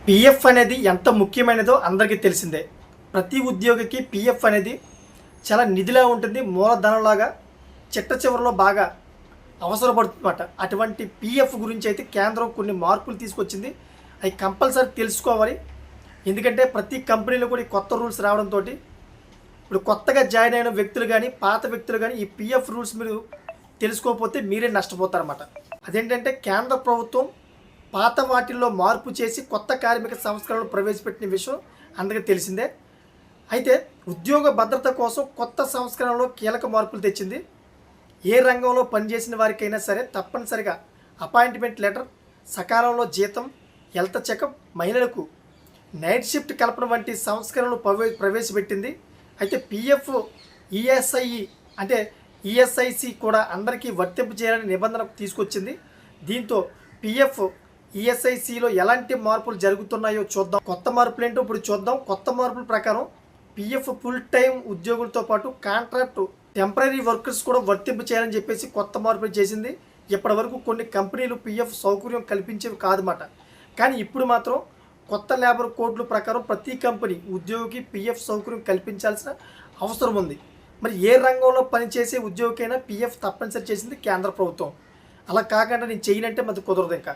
PF అనేది ఎంత ముఖ్యమైనదో అందరికీ తెలిసిందే. ప్రతి ఉద్యోగికి పీఎఫ్ అనేది చాలా నిధిలా ఉంటుంది. మూలధనంలాగా చిట్ట చివరిలో బాగా అవసరపడుతుందన్నమాట. అటువంటి పీఎఫ్ గురించి అయితే కేంద్రం కొన్ని మార్పులు తీసుకొచ్చింది. అవి కంపల్సరీ తెలుసుకోవాలి. ఎందుకంటే ప్రతి కంపెనీలో కూడా ఈ కొత్త రూల్స్ రావడంతో ఇప్పుడు కొత్తగా జాయిన్ అయిన వ్యక్తులు కానీ పాత వ్యక్తులు కానీ ఈ పీఎఫ్ రూల్స్ మీరు తెలుసుకోకపోతే మీరే నష్టపోతారన్నమాట. అదేంటంటే కేంద్ర ప్రభుత్వం పాత వాటిల్లో మార్పు చేసి కొత్త కార్మిక సంస్కరణలు ప్రవేశపెట్టిన విషయం అందరికీ తెలిసిందే. అయితే ఉద్యోగ భద్రత కోసం కొత్త సంస్కరణలో కీలక మార్పులు తెచ్చింది. ఏ రంగంలో పనిచేసిన వారికైనా సరే తప్పనిసరిగా అపాయింట్మెంట్ లెటర్, సకాలంలో జీతం, హెల్త్ చెకప్, మహిళలకు నైట్ షిఫ్ట్ కల్పన వంటి సంస్కరణలు ప్రవేశపెట్టింది. అయితే పీఎఫ్, ఈఎస్ఐ అంటే ఈఎస్ఐసి కూడా అందరికీ వర్తింపు చేయాలని నిబంధన తీసుకొచ్చింది. దీంతో పీఎఫ్, ఈఎస్ఐసిలో ఎలాంటి మార్పులు జరుగుతున్నాయో చూద్దాం. కొత్త మార్పులు ఏంటో ఇప్పుడు చూద్దాం. కొత్త మార్పుల ప్రకారం పీఎఫ్ ఫుల్ టైం ఉద్యోగులతో పాటు కాంట్రాక్ట్, టెంపరీ వర్కర్స్ కూడా వర్తింపు చేయాలని చెప్పేసి కొత్త మార్పులు చేసింది. ఇప్పటి వరకు కొన్ని కంపెనీలు పీఎఫ్ సౌకర్యం కల్పించేవి కాదన్నమాట. కానీ ఇప్పుడు మాత్రం కొత్త లేబర్ కోడ్ల ప్రకారం ప్రతి కంపెనీ ఉద్యోగికి పీఎఫ్ సౌకర్యం కల్పించాల్సిన అవసరం ఉంది. మరి ఏ రంగంలో పనిచేసే ఉద్యోగికైనా పీఎఫ్ తప్పనిసరి చేసింది కేంద్ర ప్రభుత్వం. అలా కాకుండా నేను చేయనంటే మనకు కుదరదు. ఇంకా